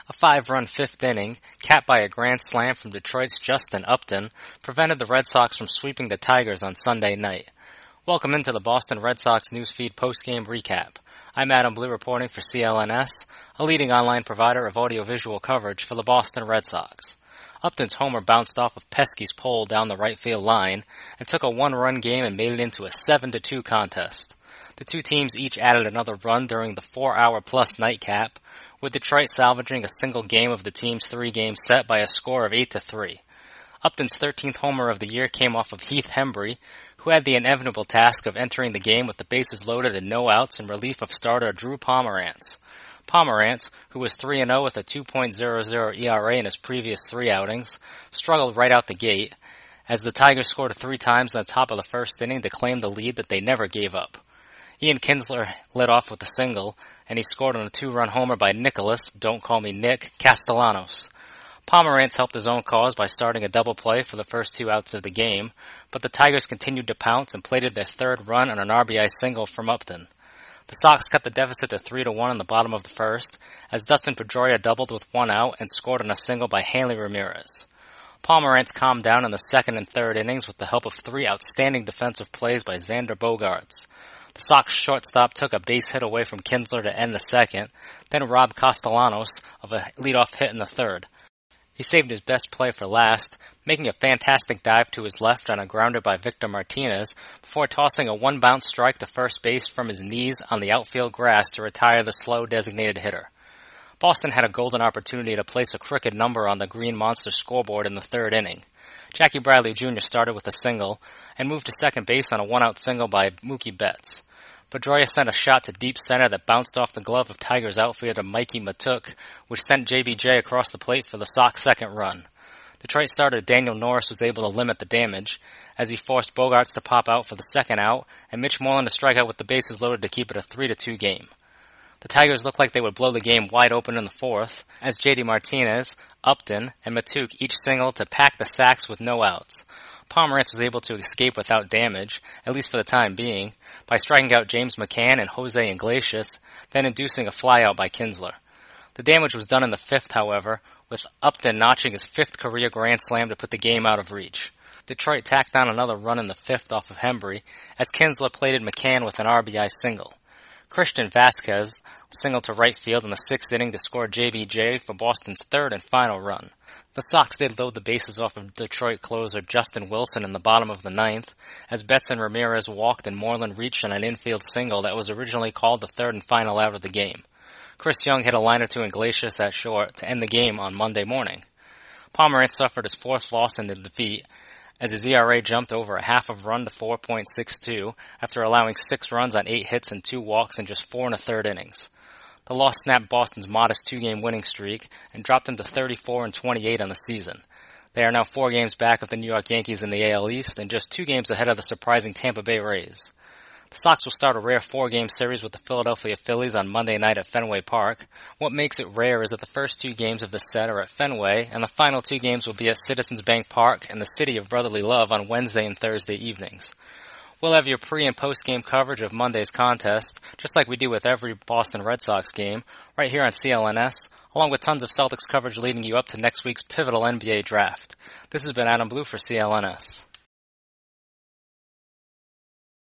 A 5-run fifth inning, capped by a grand slam from Detroit's Justin Upton, prevented the Red Sox from sweeping the Tigers on Sunday night. Welcome into the Boston Red Sox Newsfeed postgame recap. I'm Adam Blue reporting for CLNS, a leading online provider of audiovisual coverage for the Boston Red Sox. Upton's homer bounced off of Pesky's pole down the right field line and took a 1-run game and made it into a 7-2 contest. The two teams each added another run during the 4-hour-plus nightcap, with Detroit salvaging a single game of the team's 3-game set by a score of 8-3. Upton's 13th homer of the year came off of Heath Hembree, who had the inevitable task of entering the game with the bases loaded and no outs in relief of starter Drew Pomeranz. Pomeranz, who was 3-0 with a 2.00 ERA in his previous 3 outings, struggled right out the gate, as the Tigers scored 3 times in the top of the first inning to claim the lead that they never gave up. Ian Kinsler led off with a single, and he scored on a 2-run homer by Nicholas, don't call me Nick, Castellanos. Pomeranz helped his own cause by starting a double play for the first 2 outs of the game, but the Tigers continued to pounce and plated their 3rd run on an RBI single from Upton. The Sox cut the deficit to 3-1 in the bottom of the first, as Dustin Pedroia doubled with 1 out and scored on a single by Hanley Ramirez. Pomeranz calmed down in the 2nd and 3rd innings with the help of 3 outstanding defensive plays by Xander Bogaerts. The Sox shortstop took a base hit away from Kinsler to end the 2nd, then robbed Castellanos of a leadoff hit in the 3rd. He saved his best play for last, making a fantastic dive to his left on a grounder by Victor Martinez before tossing a 1-bounce strike to first base from his knees on the outfield grass to retire the slow designated hitter. Boston had a golden opportunity to place a crooked number on the Green Monster scoreboard in the 3rd inning. Jackie Bradley Jr. started with a single and moved to second base on a 1-out single by Mookie Betts. Pedroia sent a shot to deep center that bounced off the glove of Tigers outfielder Mikey Matuk, which sent JBJ across the plate for the Sox 2nd run. Detroit starter Daniel Norris was able to limit the damage, as he forced Bogaerts to pop out for the 2nd out and Mitch Moreland to strike out with the bases loaded to keep it a 3-2 game. The Tigers looked like they would blow the game wide open in the 4th, as J.D. Martinez, Upton, and Matuk each singled to pack the sacks with no outs. Pomeranz was able to escape without damage, at least for the time being, by striking out James McCann and Jose Iglesias, then inducing a flyout by Kinsler. The damage was done in the 5th, however, with Upton notching his 5th career grand slam to put the game out of reach. Detroit tacked on another run in the 5th off of Hembree, as Kinsler plated McCann with an RBI single. Christian Vasquez singled to right field in the 6th inning to score JBJ for Boston's 3rd and final run. The Sox did load the bases off of Detroit closer Justin Wilson in the bottom of the 9th, as Betts and Ramirez walked and Moreland reached on an infield single that was originally called the 3rd and final out of the game. Chris Young hit a liner to Iglesias at short to end the game on Monday morning. Pomeranz suffered his 4th loss in the defeat, as his ERA jumped over a half of run to 4.62 after allowing 6 runs on 8 hits and 2 walks in just 4 1/3 innings. The loss snapped Boston's modest 2-game winning streak and dropped them to 34-28 on the season. They are now 4 games back of the New York Yankees in the AL East and just 2 games ahead of the surprising Tampa Bay Rays. The Sox will start a rare 4-game series with the Philadelphia Phillies on Monday night at Fenway Park. What makes it rare is that the first 2 games of the set are at Fenway, and the final 2 games will be at Citizens Bank Park and the City of Brotherly Love on Wednesday and Thursday evenings. We'll have your pre- and post-game coverage of Monday's contest, just like we do with every Boston Red Sox game, right here on CLNS, along with tons of Celtics coverage leading you up to next week's pivotal NBA draft. This has been Adam Blue for CLNS.